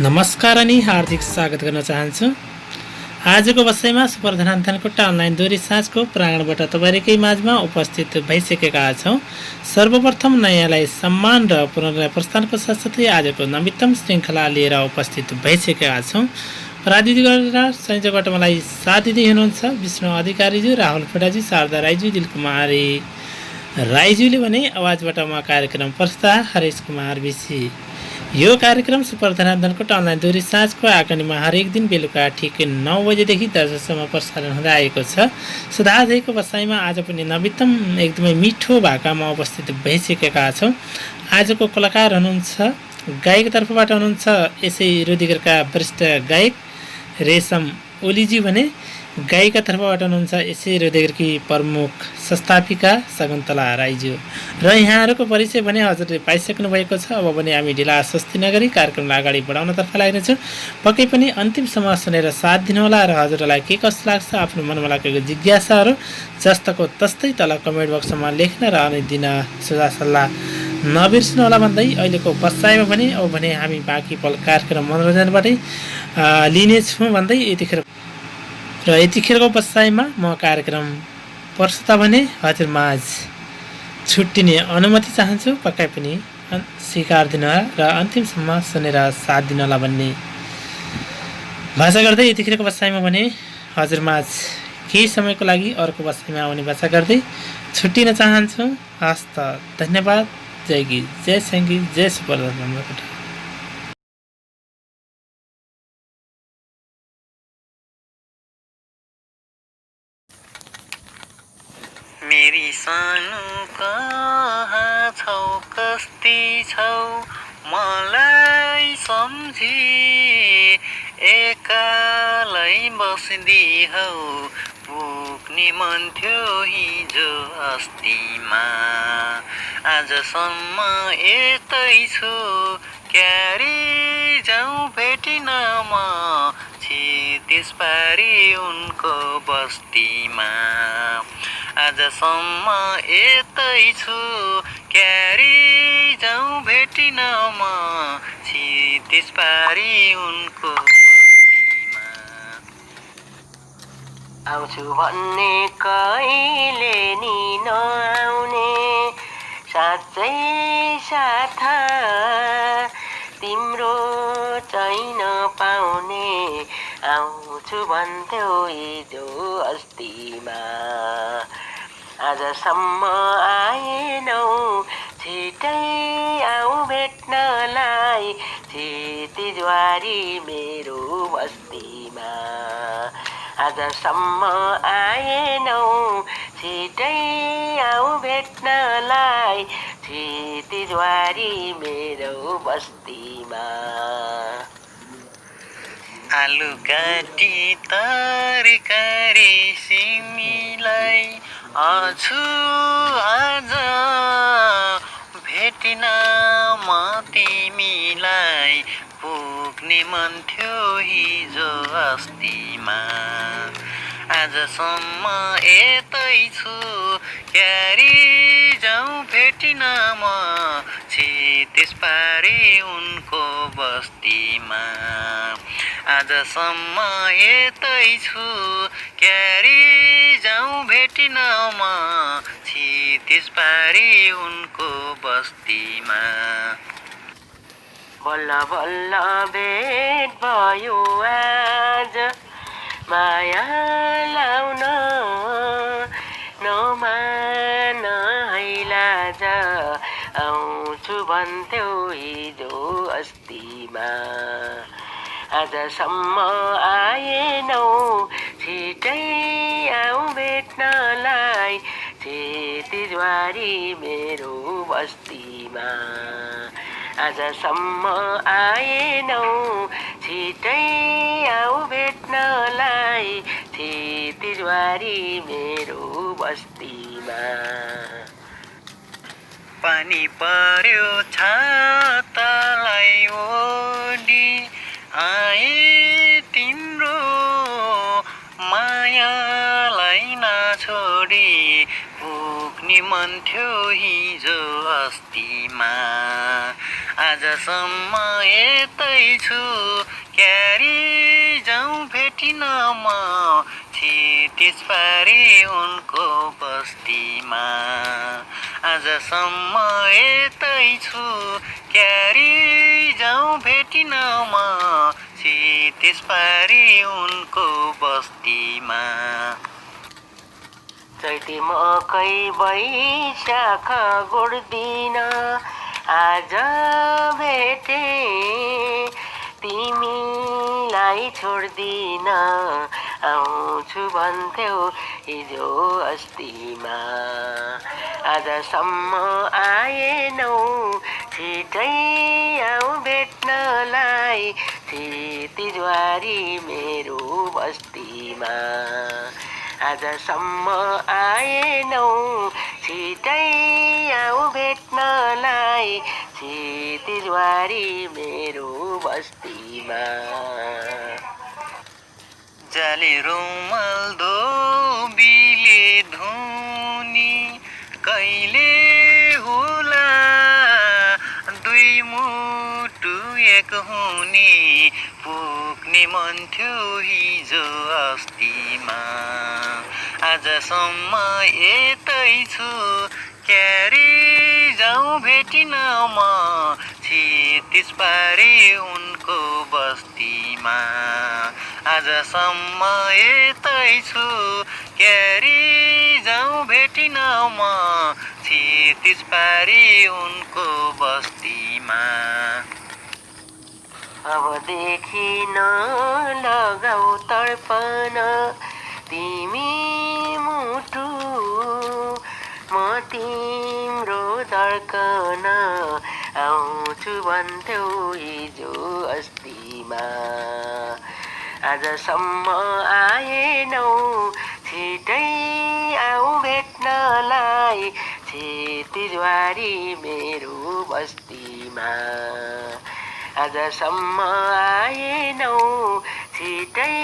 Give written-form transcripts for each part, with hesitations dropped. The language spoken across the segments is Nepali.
नमस्कार अनि हार्दिक स्वागत गर्न चाहन्छु। आजको बसाइमा सुपर धनान्तनकोटा अनलाइन दोहोरी साँझको प्राङ्गणबाट तपाईँकै माझमा उपस्थित भइसकेका छौँ। सर्वप्रथम नयाँलाई सम्मान र पुनर्नय प्रस्थानको साथसाथै आजको नवीनतम श्रृङ्खला लिएर उपस्थित भइसकेका छौँ। प्राविधिक गरेर संयोजकबाट मलाई साथ दिँदै हुनुहुन्छ विष्णु अधिकारीज्यू, राहुल पेडाजी, शारदा राईज्यू, दिलकुमारी राईज्यूले भने आवाजबाट म कार्यक्रम प्रस्ता हरेश कुमार विशी। यो कार्यक्रम सुपर धनान्तनकोटा अनलाइन दोहोरी साँझको आकर्णीमा हरेक दिन बेलुका ठिक 9 बजेदेखि 10 बजेसम्म प्रसारण हुँदै आएको छ। सदाझैको बसाइमा आज पनि नवीनतम एकदमै मिठो भाकामा उपस्थित भइसकेका छौँ। आजको कलाकार हुनुहुन्छ गायक तर्फबाट हुनुहुन्छ यसै रोदिगरका वरिष्ठ गायक रेशम ओलीजी भने गायिका तर्फबाट हुनुहुन्छ यसै रोदिगरकी प्रमुख संस्थापिका शकुन्तला राईज्यू र यहाँहरूको परिचय भने हजुरले पाइसक्नु भएको छ। अब भने हामी ढिला सस्ती नगरी कार्यक्रमलाई अगाडि बढाउनतर्फ लाग्नेछौँ। पक्कै पनि अन्तिमसम्म सुनेर साथ दिनुहोला र हजुरलाई के कस्तो लाग्छ आफ्नो मनमा लागेको जिज्ञासाहरू जस्तोको तस्तै तल कमेन्ट बक्समा लेख्न र अनि दिन सुझाव सल्लाह नबिर्सनु होला भन्दै अहिलेको बसाइमा भने अब भने हामी बाँकी पल कार्यक्रम मनोरञ्जनबाटै लिनेछौँ भन्दै यतिखेरको बसाइमा म कार्यक्रम प्रस्तुता भने हजुरमाझ छुट्टिने अनुमति चाहन्छु। पक्कै पनि स्वीकार दिनुहोला र अन्तिमसम्म सुनेर साथ दिनुहोला भन्ने भाषा गर्दै यतिखेरको बसाइमा भने हजुरमाझ केही समयको लागि अर्को बसाइमा आउने भाषा गर्दै छुट्टिन चाहन्छु। हस् त, धन्यवाद। जय गीत, जय सङ्गीत, जय सुपर धनान्तनकोटा। मेरी सानो कहाँ छौ, कस्ती छौ, मलाई सम्झी एकालै बस्दिहौ, पुग्ने मन थियो हिजो अस्तिमा, आजसम्म यतै छु, क्यारे जाउँ भेटिन म क्षितिज पारी उनको बस्तीमा, आजसम्म यतै छु, क्यारे जाउँ भेटिन म क्षितिज पारी उनको बस्तीमा, आउँछु भन्ने कहिले नि नआउने, साँच्चै साथ तिम्रो चाहिँ नपाउने, आउँछु भन्थ्यौ हिजो अस्तिमा, आजसम्म आएनौ, छिटै आऊ भेट्नलाई क्षितिजवारी मेरो बस्तीमा, आजसम्म आएनौ, छिटै आऊ भेट्नलाई क्षितिजवारी मेरो बस्तीमा, आलु काटी तरकारी सिमीलाई अछु आज भेटिन म तिमीलाई, पुग्ने मन थियो हिजो अस्तिमा, आजसम्म यतै छु, क्यारे जाउँ भेटिन म क्षितिज पारी उनको बस्तीमा, आजसम्म यतै छु, क्यारे जाउँ भेटिन म क्षितिज पारी उनको बस्तीमा, बल्ल बल्ल भेट भयो आज, माया लाउन नमान हैलाज, आउँछु भन्थ्यौ हिजो अस्तिमा, आजसम्म आएनौ, छिटै आऊ भेट्नलाई क्षितिजवारी मेरो बस्तीमा, आजसम्म आएनौ, छिटै आऊ भेट्नलाई क्षितिजवारी मेरो बस्तीमा, पानी पर्यो छातालाई ओढी आए तिम्रो मायालाई नछोडी, पुग्ने मन थियो हिजो अस्तिमा, आजसम्म यतै छु क्यारी जाउँ भेटिन म क्षितिज पारी उनको बस्तीमा आजसम्म यतै छु क्यारी जाउँ भेटिन म क्षितिज पारी उनको बस्तीमा चैते मकै वैशाख गोड्दिन आज भेटे तिमीलाई छोड्दिन आउँछु भन्थ्यौ हिजो अस्तिमा आजसम्म आएनौ छिटै आऊ भेट्नलाई क्षितिजवारी मेरो बस्तीमा आजसम्म आएनौ छिटै आऊ भेट्नलाई क्षितिजवारी मेरो बस्तीमा जाले रुमाल धोबीले धुनी कहिले होला दुई मुटु एक हुने पुग्ने मन थियो हिजो अस्तिमा आजसम्म यतै छु क्यारी जाउँ भेटिन म क्षितिज पारी उनको बस्तीमा आजसम्म यतै छु क्यारी जाउँ भेटिन म क्षितिज पारी उनको बस्तीमा अबदेखि नलगाऊ तर्पण तिमी मुटु म तिम्रो धड्कन आउँछु भन्थ्यौ हिजो अस्तिमा आजसम्म आएनौ छिटै आऊ भेट्नलाई क्षितिजवारी मेरो बस्तीमा आजसम्म आएनौ छिटै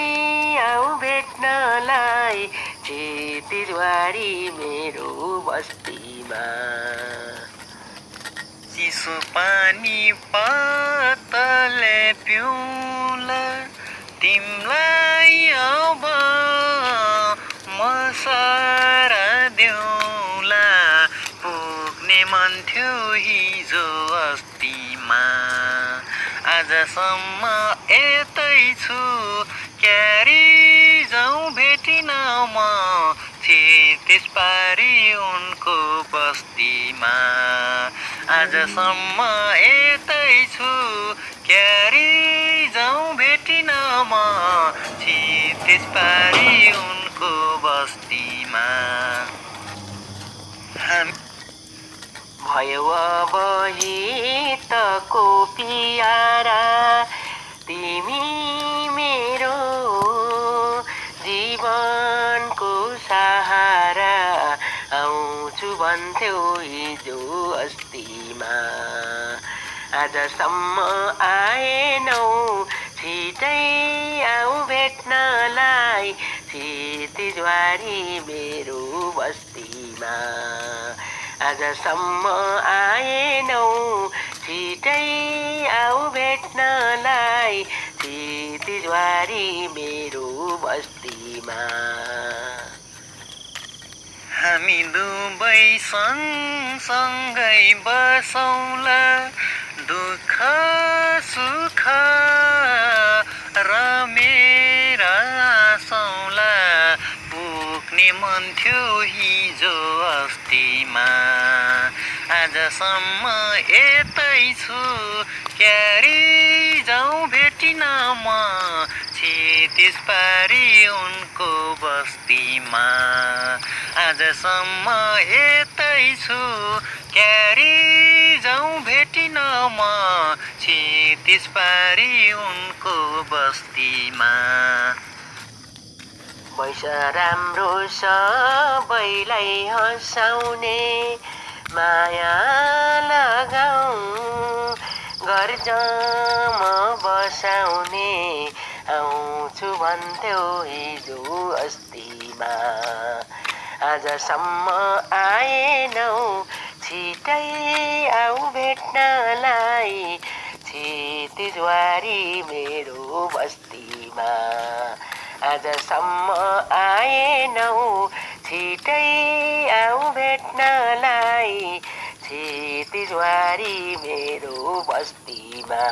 आऊ भेट्नलाई क्षितिजवारी मेरो बस्तीमा चिसो पानी पातले पिउला तिमलाई अब म सारा देउला पुग्ने मन थियो हिजो अस्तिमा आजसम्म यतै छु क्यारी जाउँ भेटिन म क्षितिज पारी उनको बस्तीमा आजसम्म यतै छु क्यारी जाउँ भेटिन म क्षितिज पारी उनको बस्तीमा भयो अब हितको पियारा तिमी मेरो जीवनको सहारा आउँछु भन्थ्यौ हिजो अस्तिमा आजसम्म आएनौ छिटै आऊ भेट्नलाई क्षितिजवारी मेरो बस्तीमा आजसम्म आएनौ छिटै आऊ भेट्नलाई क्षितिजवारी मेरो बस्तीमा हामी दुबै सँगसँगै बसौँला दुःख सुख रमेर आसौँला पुग्ने मन थियो हिजो अस्तिमा आजसम्म यतै छु क्यारी जाउँ भेटिन म क्षितिज पारी उनको बस्तीमा आजसम्म यतै छु क्यारी जाउँ भेटिन म क्षितिज पारी उनको बस्तीमा पैसा राम्रो सबैलाई हँसाउने माया लगाऊ घर जमा बसाउने आउँछु भन्थ्यौ हिजो अस्तिमा आजसम्म आएनौ छिटै आऊ भेट्नलाई तिजवारी मेरो बस्तीमा आजसम्म आएनौ छिटै आऊ भेट्नलाई तिजवारी मेरो बस्तीमा